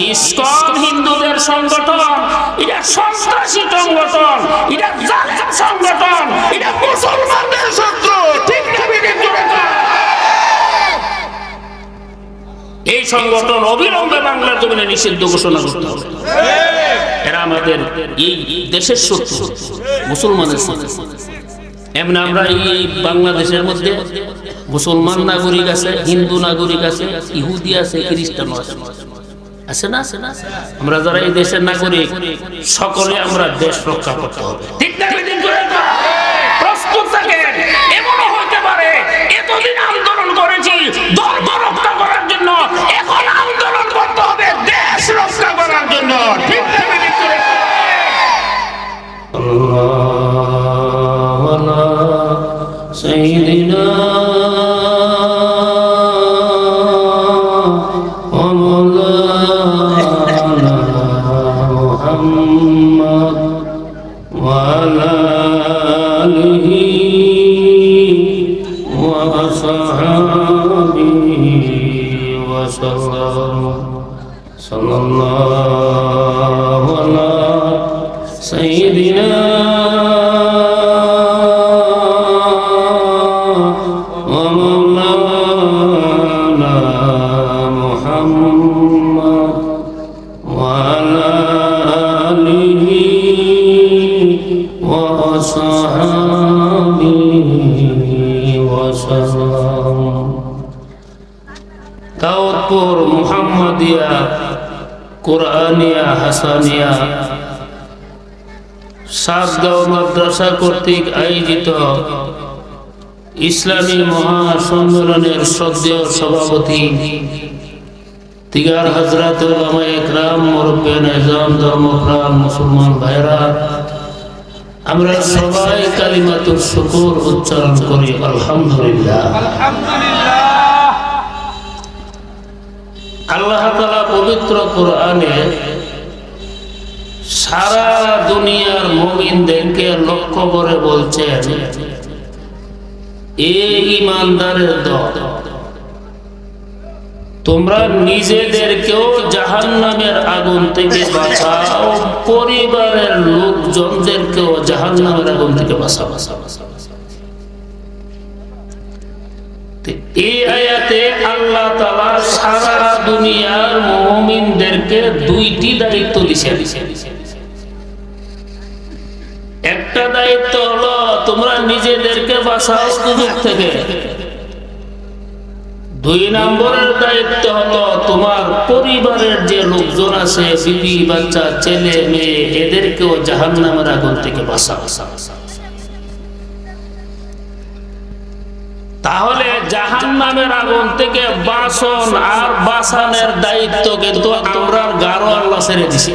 ISKCON হিন্দুদের সংগঠন, এটা সন্ত্রাসী সংগঠন, এটা জালেম সংগঠন, এটা মুসলমানদের শত্রু। ঠিক না বেঠিক? এই সংগঠন অবিলম্বে বাংলার জমিনে নিষিদ্ধ ঘোষণা করতে হবে। এরা আমাদের এই দেশের শত্রু, মুসলমানের শত্রু। এমনি আমরা এই বাংলাদেশের মধ্যে মুসলমান নাগরিক আছে, হিন্দু নাগরিক আছে, ইহুদি আছে, খ্রিস্টান আছে, আছে না? আমরা যারা এই দেশের নাগরিক সকলে আমরা দেশ রক্ষা করতে হবে। ঠিক না? প্রস্তুত থাকেন। এমনও হতে পারে এতদিন আন্দোলন করেছি ধর্ম রক্ষা করার জন্য, এখন আন্দোলন করতে হবে দেশ রক্ষা করার জন্য। ঠিক না? سيدنا ومولانا محمد وعلى آله وصحبه وسلم صلى الله على سيدنا দাউদপুর মুহাম্মাদিয়া কোরআনিয়া হাসানিয়া সাতগাঁও মাদ্রাসা কর্তৃক আয়োজিত ইসলামী মহাসম্মেলনের শ্রদ্ধেয় সভাপতি তিগার হযরত উলামায়ে ইকরাম, মুরব্বিয়ানে ইসলাম, ধর্মপ্রাণ মুসলমান ভাইরা, আমরা সবাই কালিমাতুশ শুকর উচ্চারণ করি আলহামদুলিল্লাহ। আল্লাহ তাআলা পবিত্র কোরআনে সারা দুনিয়ার মুমিনদেরকে লক্ষ্য করে বলছেন, এ ঈমানদারের দল, তোমরা নিজেদেরকেও জাহান্নামের আগুন থেকে বাঁচাও, পরিবারের লোকজনদেরকেও জাহান্নামের আগুন থেকে বাঁচাও। এই আয়াতে আল্লাহ তাআলা সারা দুনিয়ার মুমিনদেরকে দুইটি দায়িত্ব দিয়েছেন। একটা দায়িত্ব হলো তোমরা নিজেদেরকে বাঁচাও দুজক থেকে, দুই নম্বরের দায়িত্ব হলো তোমার পরিবারের যে লোকজন আছে, বিবি বাচ্চা ছেলে মেয়ে, এদেরকেও জাহান্নামের আগুন থেকে বাঁচাও। তাহলে জাহান্নামের আগুন থেকে বাঁচন আর বাঁচানোর দায়িত্ব কিন্তু আমরা গারো আল্লাহ ছেড়ে দিছি।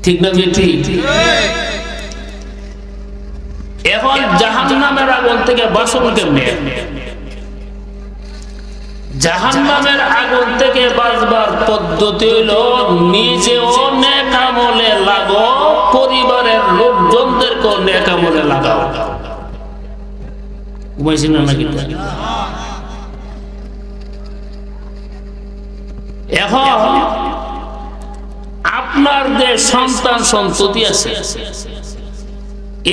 ঠিক না ঠিক? এখন জাহান্নামের আগুন থেকে বাঁচন কেমনে? জাহান্নামের আগুন থেকে বাঁচবার পদ্ধতি হলো নিজেও নেক আমলে লাগো, পরিবারের লোকজনদেরকেও নেক আমলে লাগাও। ঘুমাইছি না নাকি? এখন আপনার যে সন্তান সন্ততি আছে,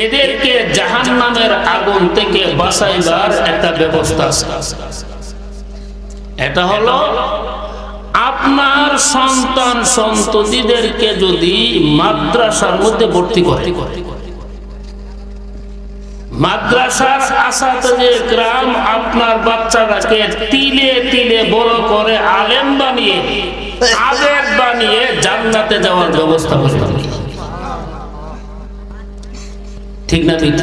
এদেরকে জাহান্নামের আগুন থেকে বাঁচাইবার একটা ব্যবস্থা আছে। এটা হলো আপনার সন্তান সন্ততিদেরকে যদি মাদ্রাসার মধ্যে ভর্তি করে, মাদ্রাসার আসাতিজে کرام আপনার বাচ্চাটাকে তিলে তিলে বড় করে আলেম বানিয়ে, আবেদ বানিয়ে জান্নাতে যাওয়ার ব্যবস্থা করতে হবে। ঠিক না ঠিক?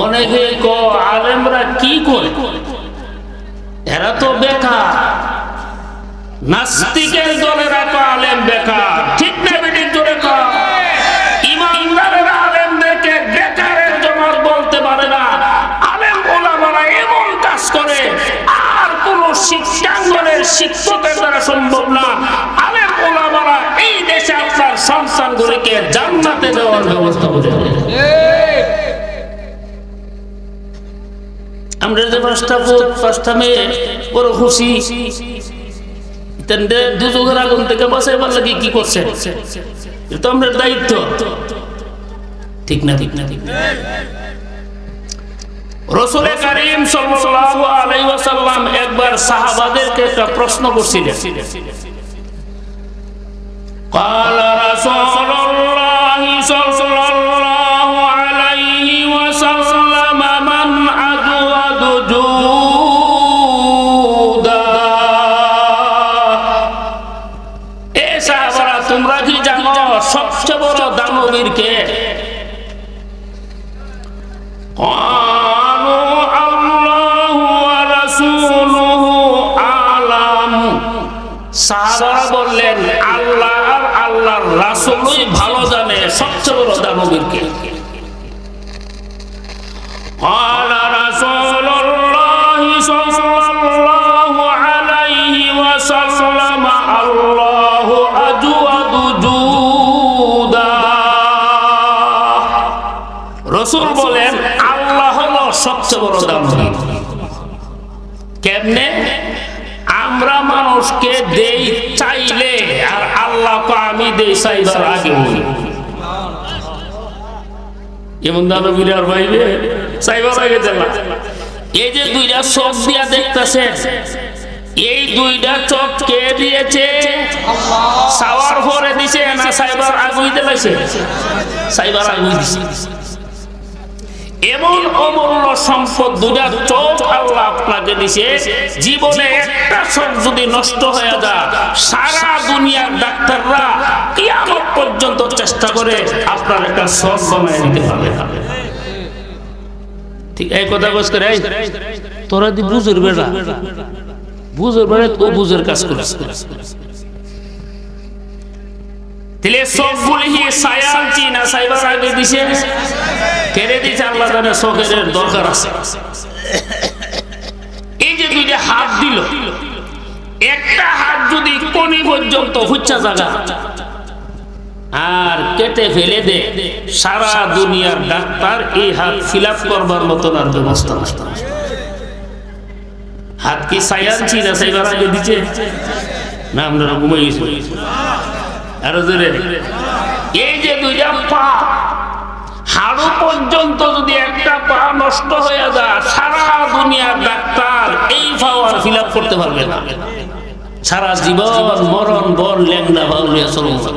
অনেকে আলেমরা কি করে, এরা তো বেকার, নাস্তিকের দলেরা তো আলেম বেকার। ঠিক না বেঠিক? জোরে কর। ইমানদারের আলেমদেরকে বেকারের জমাত বলতে পারে না। আলেম ওলামারা এমন কাজ করে আর কোন শিক্ষাঙ্গনের শিক্ষকের দ্বারা সম্ভব না। আলেম ওলামারা এই দেশে আপনার সন্তানগুলিকে জান্নাতে দেওয়ার ব্যবস্থা করে। আমরা যে পাঁচটা মেয়ে বড় খুশি, তেন্ডে দুজোগের আগুন থেকে বাঁচাইবার লাগি কি করছে? এটা আমাদের দায়িত্ব, ঠিক না? ঠিক না? ঠিক না? রাসূল কারীম সাল্লাল্লাহু আলাইহি ওয়াসাল্লাম একবার সাহাবাদেরকে একটা প্রশ্ন করছিলেন। قال رسول الله صلى الله عليه وسلم من أجود جودا এ সাহাবারা তোমরা কি জানো সবচেয়ে বড় দানবীর কে? قالوا الله ورسوله أعلم সাহাবারা বললেন আল্লাহ আর আল্লাহর রাসূলই ভালো জানে সবচেয়ে বড় দানবীর কে। قال رسول الله صلى الله عليه وسلم الله أجود جودا রাসূল বলেন আল্লাহ হলো সবচেয়ে বড় দানবীর। কেমনে? আমরা মানুষকে দেই চাইলে আর আল্লাহকে আমি দেই চাইবার আগে বলি এমন দানবীর আর ভাইবে চাইবার আগে দিলাম। এই যে দুইটা চোখ দিয়া দেখতেছে, এই দুইটা চোখ কে দিয়েছে? চাওয়ার পরে দিছে না চাইবার আগুই দিয়েছে? চাইবার আগুই দিছে। এমন অমূল্য সম্পদ দুইটা চোখ আল্লাহ আপনাকে দিছে, জীবনে একটা চোখ যদি নষ্ট হয়ে যায় সারা দুনিয়ার ডাক্তাররা কিয়ামত পর্যন্ত চেষ্টা করে আপনার একটা চোখ বানায় দিতে পারবে না। ঠিক এই কথা কইছ করে তোরা দি বুঝুর বেড়া তো বুঝের কাজ করিস। তাহলে সবগুলি কি সায়ালছি না সাইবার আগে দিছে? কেড়ে দিছে আল্লাহ জানে চোখের দরকার আছে। এই যে দুইটা হাত দিল, একটা হাত যদি কোনি পর্যন্ত হুচ্চা জায়গা আর কেটে ফেলে দে, সারা দুনিয়ার ডাক্তার এই হাত ফিলাপ করবার মতন আর ব্যবস্থা না। হাত কি সায়ালছি না সাইবার আগে দিছে? না আমরা ঘুমাই গেছি আরো জোরে। এই যে দুইটা পা, হাড়ু পর্যন্ত যদি একটা পা নষ্ট হয়ে যায় সারা দুনিয়ার ডাক্তার এই পাওয়ার ফিল আপ করতে পারবে না। সারা জীবন মরণ বল লেংদা ভাবে চলবে।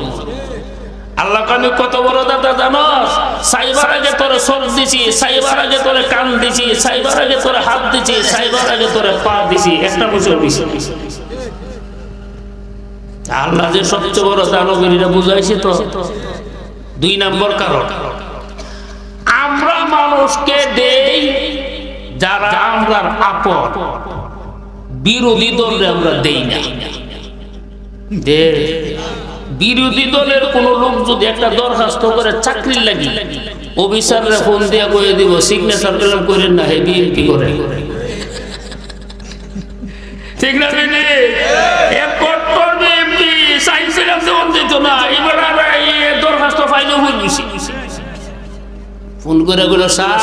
আল্লাহ কানে কত বড় দাতা জানোস? সাইবার আগে তোরে চোখ দিছি, সাইবার আগে তোরে কান দিছি, সাইবার আগে তোরে হাত দিছি, সাইবার আগে তোরে পা দিছি, একটা বছর দিছি। আল্লাহ যে সবচেয়ে বড় দানবীরা বুঝাইছে তো। দুই নম্বর কারণ, আমরা মানুষকে দেই যারা আমরা আপন, বিরোধী দলরে আমরা দেই না। বিরোধী দলের কোন লোক যদি একটা দরখাস্ত করে চাকরির লাগি, অফিসাররা ফোন দিয়া কয়ে দিব সিগনেচার কলম করেন না, হে বিএনপি করে। ঠিক না? দরখাস্ত ফাইল ফোন করে গেল স্যার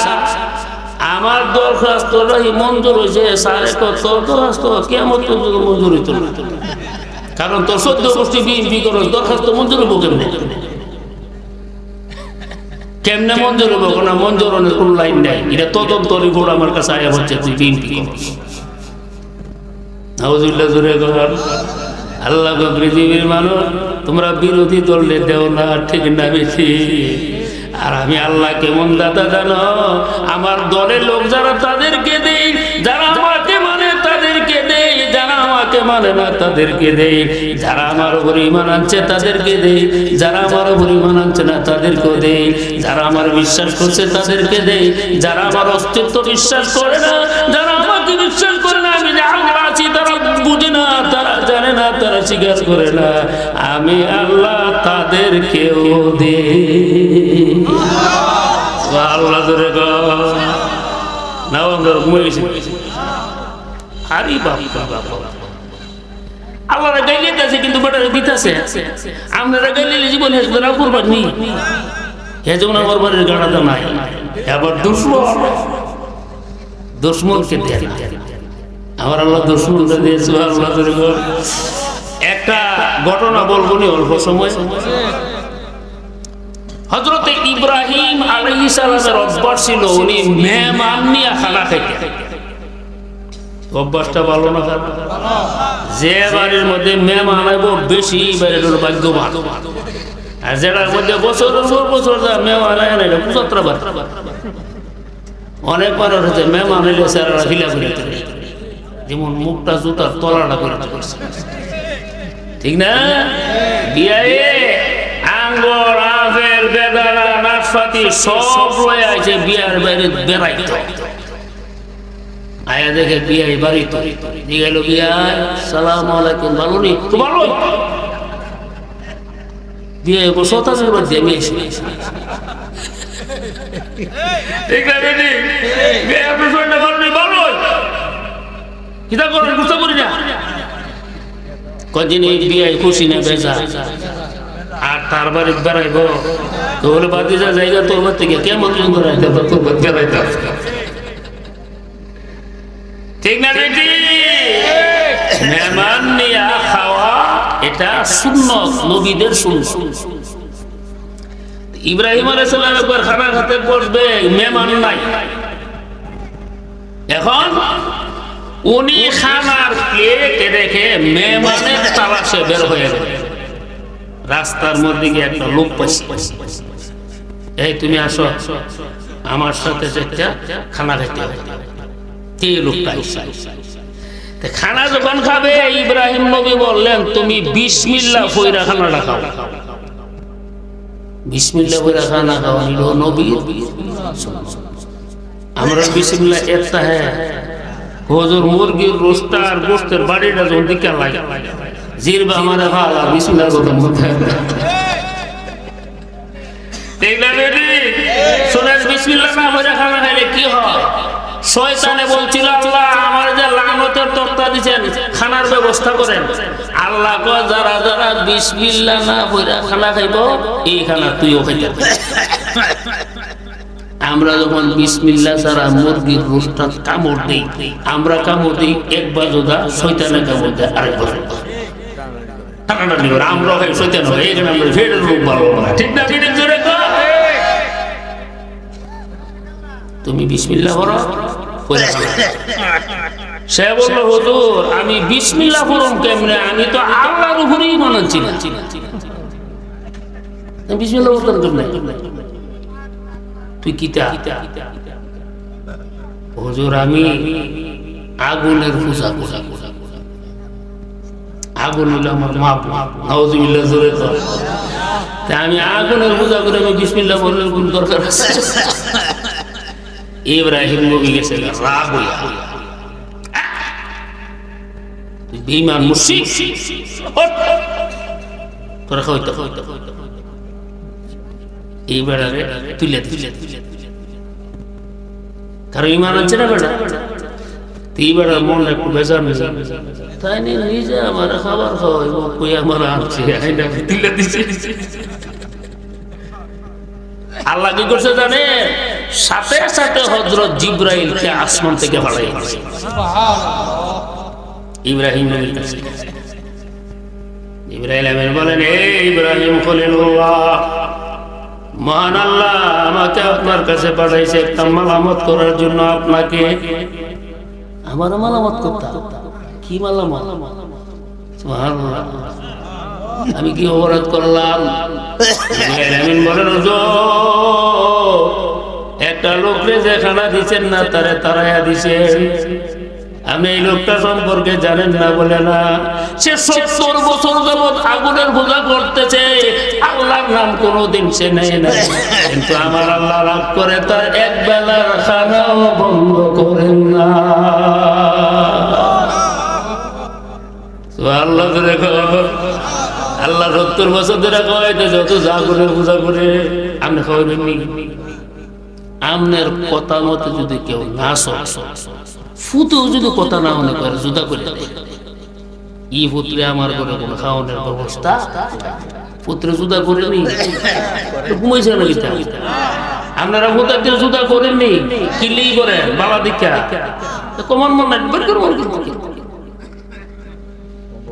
আমার দরখাস্ত মঞ্জুর হয়েছে। স্যার তোর দরখাস্ত কেমন মঞ্জুর হইত না, কারণ তোর 14 গোষ্ঠী বিএনপি করো, দরখাস্ত মঞ্জুর হবো কেমনে? কেমনে মঞ্জুর হবো? না মঞ্জুরনের কোন লাইন নাই। এটা তদন্ত রিপোর্ট আমার কাছে আয়া হচ্ছে তুই বিএনপি করস। নাউজুবিল্লাহ জোরে কর। আল্লাহ পৃথিবীর মানুষ তোমরা বিরোধী দলে দেও না, ঠিক না বেশি? আর আমি আল্লাহ কেমন দাতা জানো? আমার দলের লোক যারা তাদেরকে দেই, যারা আমাকে মানে তাদেরকে দেই, যারা আমাকে মানে না তাদেরকে দেই, যারা আমার উপর ঈমান আনছে তাদেরকে দেই, যারা আমার উপর ঈমান আনছে না তাদেরকেও দেই, যারা আমার বিশ্বাস করছে তাদেরকে দেই, যারা আমার অস্তিত্ব বিশ্বাস করে না, যারা আমাকে বিশ্বাস করে না, আমি যে আল্লাহ আছি তারা বুঝে না, তারা জানে না, তারা স্বীকার করে না, আমি আল্লাহ তাদেরকেও দেই। আল্লাহ ধরে না আমরা ঘুমাইছি। আরে বাবা, আল্লাহরা গাইলে দিতেছে কিন্তু বেটারে দিতেছে। আপনারা গাইলে জীবন হেসবেন করবার নি, হেজমনা করবারের গাড়াটা নাই। আবার দুশ্মনকে দেয়। আমার আল্লাহ দুশ্মনটা দিয়েছে। আল্লাহ একটা ঘটনা বলবো নি অল্প সময়। হযরত ইব্রাহিম আলাইহিস সালামের অভ্যাস ছিল উনি মেহমান নিয়ে খানা খাইতেন। অভ্যাসটা ভালো না? যে বাড়ির মধ্যে মেহমান আইব বেশি বাড়ির ভাগ্যবান, আর যেটার মধ্যে বছরের পর বছর মেহমান আয় না কুচত্রাবাদ। অনেক মানুষ হচ্ছে মেহমান এলে স্যারেরা ফিলা ফিলা যেমন মুখটা জুতার তলাটা করে করছে, ঠিক না? বিয়ে আঙ্গুর আপেল বেদানা নাশপাতি সব রয়ে আছে বিয়ার বাইরে বেড়াইতে। আয়া দেখে বিয়ে বাড়ি তো গেল, বিয়া সালাম আলাইকুম, ভালো নি? তো ভালো বিয়ে সতাশের বাদ দিয়ে আমি এসে কিতা করেন গুস্তা করি না কদিন এই বিয়ে খুশি না বেজা, আর তার বাড়ি বেড়াইব তো বলে বাদি যা জায়গা তোর বাদ থেকে কেমন বেড়াইতে বেড়াইতে, ঠিক না বেটি? মেহমান নিয়া খাওয়া এটা সুন্নত, নবীদের সুন্নত। ইব্রাহিম আলাইহিস সালাম একবার খানা খেতে বসবে, মেহমান নাই। এখন উনি খানার প্লেট রেখে মেহমানের তালাশে বের হয়ে গেল। রাস্তার মধ্যে গিয়ে একটা লোক পাইছে, এই তুমি আসো আমার সাথে খানা খেতে হবে। কে লোকটা? খানা যখন খাবে ইব্রাহিম নবী বললেন তুমি বিসমিল্লাহ পইরা খানাটা খাও। বিসমিল্লাহ পইরা খানা খাওয়া নিল নবী। আমরা বিসমিল্লাহ একটা হ্যাঁ হুজুর মুরগির রোস্টা আর গোশতের বাড়িটা যখন দিকে লাগে জিরবা আমারে ভালো বিসমিল্লাহ কথা মধ্যে ঠিক না বেটি? শুনেন বিসমিল্লাহ না পইরা খানা খাইলে কি হয়? শয়তানে বলছিল আল্লাহ আমার যে লানতের তক্তা দিবেন খানার ব্যবস্থা করেন। আল্লাহ কয় যারা যারা বিসমিল্লাহ না পইরা খানা খাইব এই খানা তুইও খাইতে পারবি। আমরা যখন বিসমিল্লাহ ছাড়া মুরগির রোস্টটা কামড় দেই, আমরা কামড় দিই একবার যোদা, শয়তানে কামড় দেয় আরেকবার। খানাটা নিব আমরা খাই, শয়তান হয় এখানে আমরা ফেরের রূপ ভালো না, ঠিক না? ঠিক জোরে কর। তুমি বিসমিল্লাহ পড়ো পড়ে খাও। সে বলল হুজুর আমি বিসমিল্লাহ পড়ম কেমনে? আমি তো আল্লাহর উপরেই ঈমান আনছি না। বিসমিল্লাহ পড়তাম কেমনে? তুই কিতা? হুজুর আমি আগুনের পূজা করি। আগুন হলো আমার মাপ। নাউযুবিল্লাহ জোরে কর। আমি আগুনের পূজা করে আমি বিসমিল্লাহ পড়লে কোন দরকার আছে? ইব্রাহিম নবী গেছে রাগ হইয়া, বেঈমান মুশরিক তোরা খাইতে এইবারে তুলে কারণ ইমান আছে না বেটা, এইবার মন একটু বেজার বেজার তাই নিজে আমার খাবার খাওয়াইব কই আমার আনছে তুলে দিছে। আল্লাহ কি করছে জানে? সাথে সাথে হযরত জিবরাইলকে আসমান থেকে পাঠাই দিয়েছে ইব্রাহিম নবীর কাছে। জিবরাইল আমিন বলেন হে ইব্রাহিম খলিলুল্লাহ, মহান আল্লাহ আমাকে আপনার কাছে পাঠাইছে একটা মালামত করার জন্য। আপনাকে আমার মালামত করতে? কি মালামত? সুবহানাল্লাহ, আমি কি অপরাধ করলাম? আমিন বলেন একটা লোকরে যে খানা দিচ্ছেন না তারে তারাইয়া দিছেন। আমি এই লোকটা সম্পর্কে জানেন না বলে না, সে 70 বছর যাবৎ আগুনের পূজা করতেছে, আল্লাহর নাম কোনোদিন সে নেয় না। কিন্তু আমার আল্লাহ রাগ করে তার এক বেলার খানাও বন্ধ করেন না। আল্লাহ আল্লাহ 70 বছর ধরে খাওয়াইতে যত আগুনের পূজা করে আপনি খাওয়াবেন নি? আমনের কথা মতো যদি কেউ না ফুতেও যদি কথা না মনে করে জুদা করে ই পুত্রে আমার ঘরে কোনো খাওয়ানোর ব্যবস্থা পুত্রে জুদা করেনি, ঘুমাইছে না গীতা? আপনারা ভূতার দিয়ে জুদা করেননি, কিলেই করেন বাবা দীক্ষা কমান মনে বের করবো।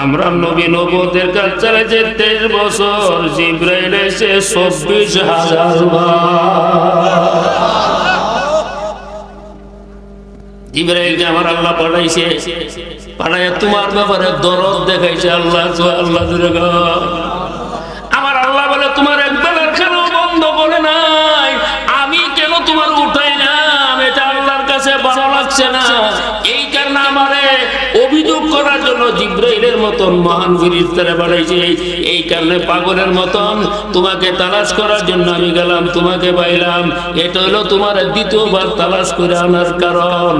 আমরা নবী নবুয়তের কাজ চালাইছে 23 বছর, জিবরাইল এসে 24,000 বার। জিবরাইলকে আমার আল্লাহ পাঠাইছে, পাঠাইয়া তোমার ব্যাপারে দরদ দেখাইছে। আল্লাহ আল্লাহ আমার আল্লাহ বলে তোমার একবেলার কেন বন্ধ করে নাই, আমি কেন তোমার উঠাই না, এটা আল্লাহর কাছে ভালো লাগছে না। এই কারণে আমারে অভিযোগ করার জন্য জিবরাইলের মতন মহান ফেরেশতারে পাঠাইছে। এই কারণে পাগলের মতন তোমাকে তালাশ করার জন্য আমি গেলাম, তোমাকে পাইলাম। এটা হলো তোমার দ্বিতীয়বার তালাশ করে আনার কারণ।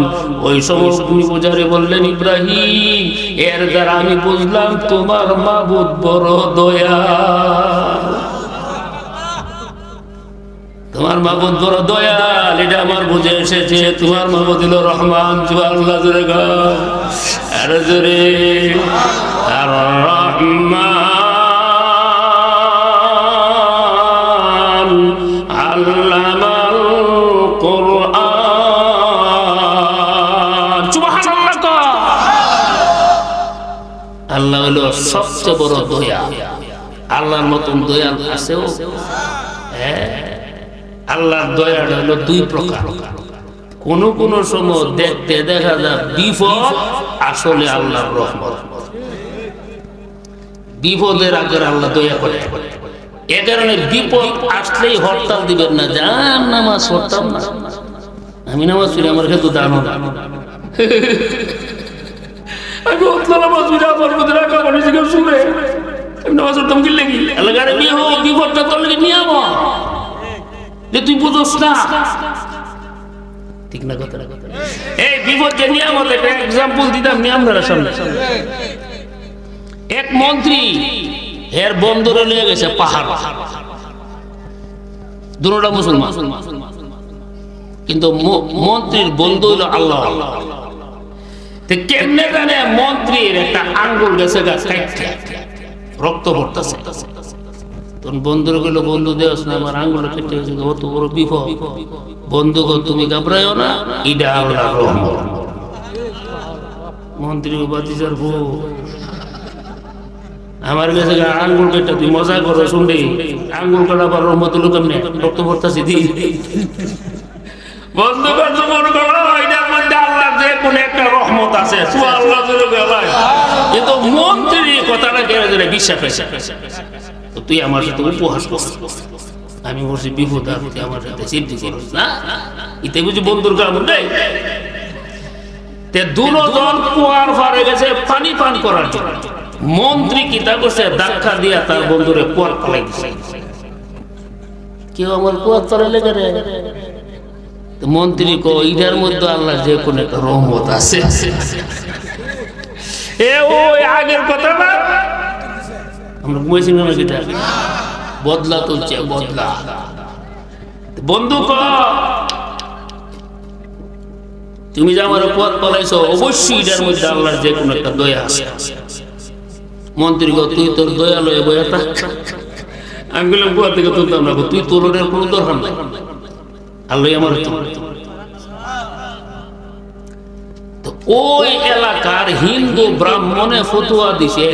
ওই সময় পূজারী বললেন, ইব্রাহিম, এর দ্বারা আমি বুঝলাম তোমার মাবুদ বড় দয়াল। তোমার মাবুদ বড় দয়াল, এটা আমার বুঝে এসেছে। তোমার মাবুদ হলো রহমান। আল্লাহ জোরে গো, আরে জোরে, আর রহমান আল্লামাল কুরআন। সুবহানাল্লাহ কো। আল্লাহ হলো সবচেয়ে বড় দয়াল। আল্লাহর মতন দয়াল আছেও? হ্যাঁ, আল্লাহর দয়াটা হলো দুই প্রকার। কোন কোন সময় দেখতে দেখা যায় বিপদ, আসলে আল্লাহর রহমত। বিপদের আগে আল্লাহ দয়া করে। এ কারণে বিপদ আসলেই হরতাল দিবেন না, যান নামাজ পড়তাম না, আমি নামাজ পড়ি, আমার খেতে দানো না, আমি নামাজ পড়ি, আমার মধ্যে রাখা মানে শুনে আমি নামাজ পড়তাম কি লেগে এলাকারে বিয়ে হোক, বিপদটা তোর লেগে নিয়ে আমো যে তুই বুঝোস না, ঠিক না কথা? এই বিপদকে নিয়ে আমাদের একটা এক্সাম্পল দিতাম আপনারা সামনে। এক মন্ত্রী এর বন্দরে নিয়ে গেছে পাহাড়, দুটোটা মুসলমান, কিন্তু মন্ত্রীর বন্ধু হলো আল্লাহ। কেমনে জানে মন্ত্রীর একটা আঙ্গুল গেছে গাছ, রক্ত পড়তেছে। তখন বন্ধুর গেল, বন্ধু দেওস না, আমার আঙ্গুল কেটে গেছে, অত বড় বিপদ। বন্ধু তুমি ঘাবড়াইও না, এটা আল্লাহর রহমত। মন্ত্রী বাতিজার বউ, আমার কাছে আঙ্গুল কেটে তুই মজা করো, শুনবি আঙ্গুল কাটা আবার রহমত হলো কেমনে, রক্ত পড়তেছে দি বন্ধু মনে করো এটার মধ্যে আল্লাহর যে কোন একটা রহমত আছে। কিন্তু মন্ত্রী কথাটা কেন বিশ্বাস হয়েছে, তুই আমার সাথে উপহাস কর, আমি বলছি বিপদ, আমার সাথে সিদ্ধি করিস না, এতে বুঝি বন্ধুর কাম নেই। দুজন কুয়ার পারে গেছে পানি পান করার জন্য। মন্ত্রী কিতা করছে, ধাক্কা দিয়া তার বন্ধুরে কুয়ার পালাই দিছে। কেউ আমার কুয়ার তলে লেগে রে। মন্ত্রী কো এটার মধ্যে আল্লাহ যে কোন একটা রহমত আছে। এ ওই আগের কথা না, আমরা বুঝছি না কিটা বদলা তুলছে, বদলা। বন্ধু ক তুমি যে আমার পথ পলাইছো, অবশ্যই এটার মধ্যে আল্লাহর যে কোন একটা দয়া আছে। মন্ত্রী কো তুই তোর দয়া লয়ে বয়া থাক, আমি বললাম কুয়া থেকে তুলতাম না, তুই তোলনের কোনো দরকার নাই, আল্লাহ আমার। ওই এলাকার হিন্দু ব্রাহ্মণে ফতুয়া দিছে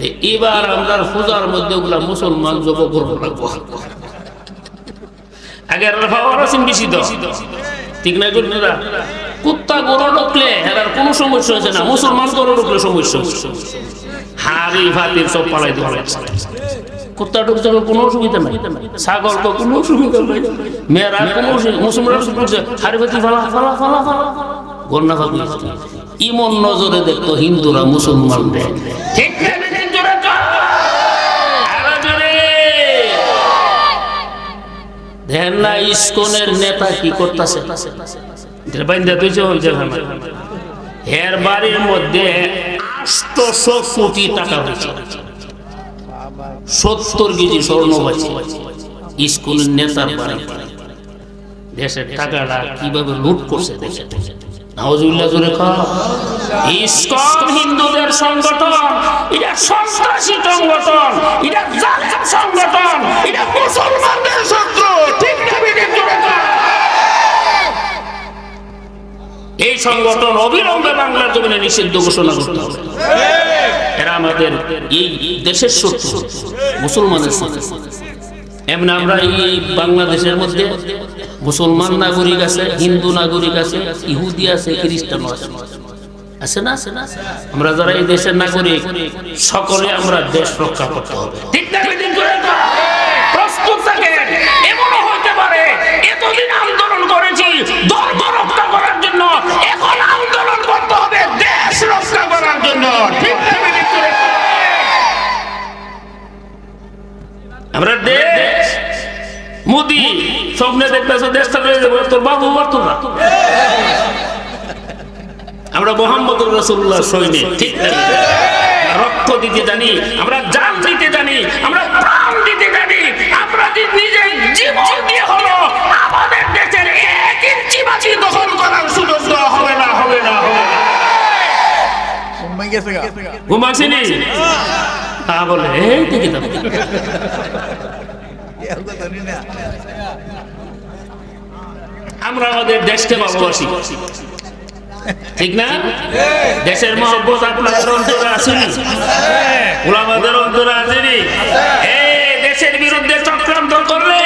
যে এবার আমরা পূজার মধ্যে ওগুলা মুসলমান জব করবো লাগবো। আগে বেশি তো ঠিক না, কুত্তা গরু ঢুকলে এটার কোনো সমস্যা হচ্ছে না, মুসলমান গরু ঢুকলে সমস্যা, হাড়ি ফাতির সব পালাই দেওয়া। কুত্তা ঢুকছে কোনো অসুবিধা নাই, ছাগল তো কোনো অসুবিধা নাই, মেয়েরা কোনো মুসলমান হাড়ি ফাতি ফালা ফালা ফালা ফালা গন্না ভাবি। ইমন নজরে দেখতো হিন্দুরা মুসলমানদের, ঠিক দেখেন না ইসকনের নেতা কি করতেছে, এর বাড়ির মধ্যে 800 কোটি টাকা হয়েছে, 70 কেজি স্বর্ণ পাচ্ছে ইসকনের নেতার বাড়ি। দেশের টাকাটা কিভাবে লুট করছে দেশে। নাউজুবিল্লাহ জোরে কও। ইসকন হিন্দুদের সংগঠন, এটা সন্ত্রাসী সংগঠন, এটা জালিম সংগঠন, এটা মুসলমানদের শত্রু, ঠিক না বিদিন জোরে কও। এই সংগঠন অবিলম্বে বাংলার জমিনে নিষিদ্ধ ঘোষণা করতে হবে। এরা আমাদের এই দেশের শত্রু, মুসলমানের সাথে। এমনি আমরা এই বাংলাদেশের মধ্যে মুসলমান নাগরিক আছে, হিন্দু নাগরিক আছে, ইহুদি আছে, খ্রিস্টান আছে, আছে না? আমরা যারা এই দেশের নাগরিক সকলে আমরা দেশ রক্ষা করতে হবে, ঠিক না? প্রস্তুত থাকেন। এমনও হতে পারে এতদিন আন্দোলন করেছি ধর্ম রক্ষা করার জন্য, এখন আন্দোলন করতে হবে দেশ রক্ষা করার জন্য, ঠিক না? আমরা দেশ মোদি স্বপ্নে দেখতেছে দেশটা লয়ে যাবো, তোর বাবু পারতো না। আমরা মুহাম্মদুর রাসূলুল্লাহ সৈনিক, ঠিক না? রক্ত দিতে জানি, আমরা জান দিতে জানি, আমরা প্রাণ দিতে জানি, আমরা নিজে জীবন দিয়ে হলো আমাদের দেশের এক ইঞ্চি মাটি দখল করার সুযোগ দেওয়া হবে না, হবে না, হবে না। ঘুমাসিনি তা বলে এই দিকে দাও। আমরা আমাদের দেশকে ভালোবাসি, ঠিক না? দেশের মহব্বত আপনাদের অন্তরে আসেনি, উলামাদের অন্তরে আসেনি। এই দেশের বিরুদ্ধে চক্রান্ত করলে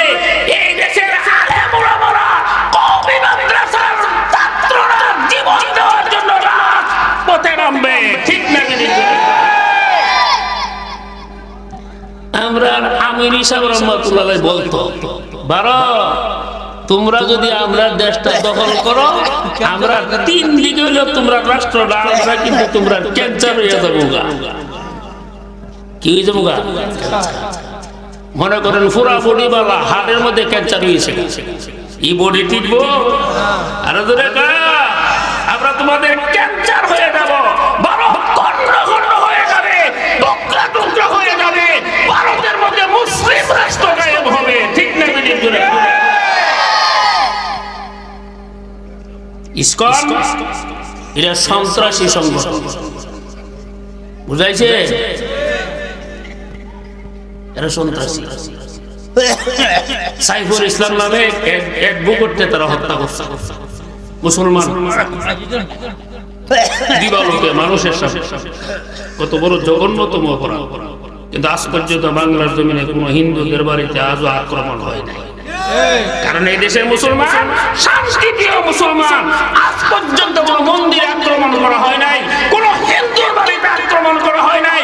এই দেশের আলেম উলামারা, কওমি মাদ্রাসার ছাত্ররা জীবন দেওয়ার জন্য পথে নামবে, ঠিক না? আমরা আমির সাহেব রহমাতুল্লাহ বলতো, বারো তোমরা যদি আমরা দেশটা দখল করো, আমরা 3 দিকে হইলো তোমরা রাষ্ট্রটা, আমরা কিন্তু তোমরা ক্যান্সার হয়ে যাবো গা। কি হয়ে যাবো গা? মনে করেন পুরা বডি বালা হার্টের মধ্যে ক্যান্সার হয়েছে, এই বডি টিকবো? আর আমরা তোমাদের ক্যান্সার হয়ে যাবো, বড় খন্ড খন্ড হয়ে যাবে, টুকরা টুকরা হয়ে যাবে, ভারতের মধ্যে মুসলিম রাষ্ট্র কায়েম হবে, ঠিক না? ইসকন এটা সন্ত্রাসী সংগঠন, বুঝাইছে? এরা সন্ত্রাসী। সাইফুল ইসলাম নামে এক বুকটে তারা হত্যা করছে মুসলমান দিবালোকে মানুষের সাথে। কত বড় জঘন্যতম অপরাধ। কিন্তু আজ পর্যন্ত বাংলার জমিনে কোন হিন্দুদের বাড়িতে আজও আক্রমণ হয় নাই, কারণ এই দেশের মুসলমান শান্তিপ্রিয় মুসলমান। আজ পর্যন্ত কোন মন্দিরে আক্রমণ করা হয় নাই, কোন হিন্দুর বাড়িতে আক্রমণ করা হয় নাই।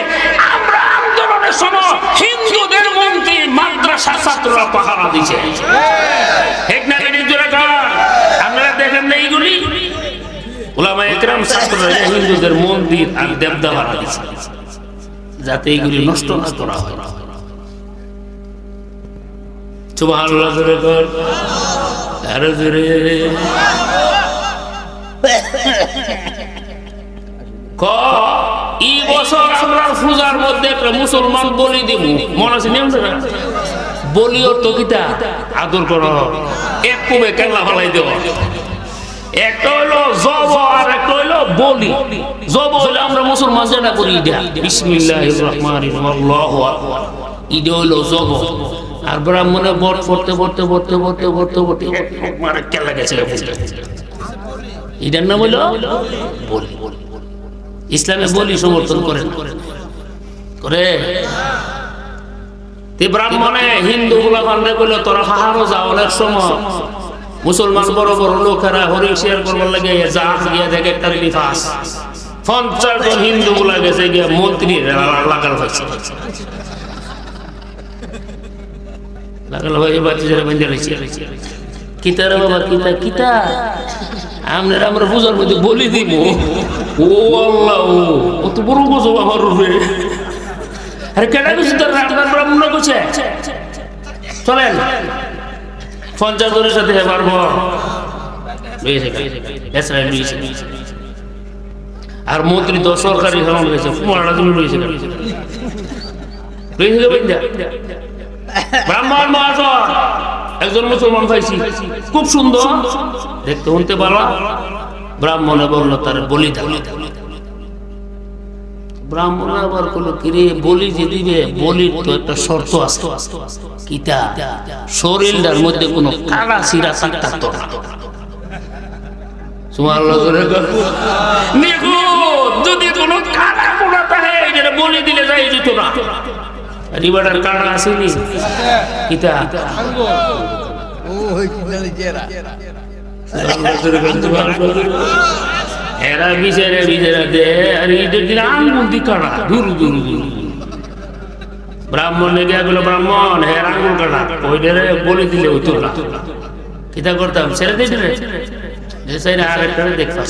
আমরা আন্দোলনের সময় হিন্দুদের মন্দির মাদ্রাসা ছাত্ররা পাহারা দিচ্ছে, ঠিক না? আপনারা দেখেন না এইগুলি? উলামা একরাম ছাত্ররা হিন্দুদের মন্দির আর দেবদেবা দিচ্ছে যাতে এইগুলি নষ্ট না করা হয়। সুবহানাল্লাহ জোরে কর, আরো জোরে। এই বছর আমরা পূজার মধ্যে একটা মুসলমান বলি দিব, মনে আছে? বলিও তো কিতা আদর করো, এক কুবে কেল্লা ফেলাই দেব। একটা হইলো জব আর একটা হইলো বলি। জব হইলো আমরা মুসলমান যেটা করি, বিসমিল্লাহির রহমানির রহিম, আল্লাহু আকবার, এটা হইলো জব। আর ব্রাহ্মণে বট পড়তে পড়তে পড়তে পড়তে পড়তে পড়তে মারে কেলা গেছে, এটার নাম হইলো বলি। ইসলামে বলি সমর্থন করেন করে। ব্রাহ্মণে হিন্দু গুলা মানলে বললো তোরা হাহারো যা, অনেক সময় মুসলমান বড় বড় লোকেরা হরিণ শেয়ার করবার লাগে যা গিয়ে দেখে একটা 50 জন হিন্দু গুলা গেছে গিয়ে মন্ত্রী লাগাল হয়েছে, লাগাল হয়ে বাচ্চা যারা বেঁধে রয়েছে। কিতা রে বাবা, কিতা কিতা আমরা পূজার মধ্যে বলি দিব। ও আল্লাহ, ও তো বড় গোছ আমার রূপে। আরে কেন কিছু তোর রাতবার ব্রাহ্মণ গোছে? চলেন 50 জনের সাথে পারবো। আর মন্ত্রী তো সরকারি হারাম হয়েছে, ব্রাহ্মণ মহাশয় একজন মুসলমান পাইছি, খুব সুন্দর দেখতে, শুনতে পারো। ব্রাহ্মণে বললো তার বলি দাও। ব্রাহ্মণ আবার বললো কিরে বলি যে দিবে, বলির তো একটা শর্ত আছে। কিতা? শরীরটার মধ্যে কোনো কালা সিরা থাকতো না। সুবহানাল্লাহ, যদি কোনো কালা পোড়া থাকে এটা বলে দিলে যাই যেত না রিবারের কাটা আসেনি কিতা এরা বিচারে দে আর ঈদের দিন আঙ্গুল দি কাটা দূর দূর দূর ব্রাহ্মণ লেগে গেল ব্রাহ্মণ হের আঙ্গুল কাটা ওইটারে বলে দিলে হইতো না কিতা করতাম ছেড়ে দিয়েছিল যে সাইড আর একটা দেখতাম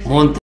মন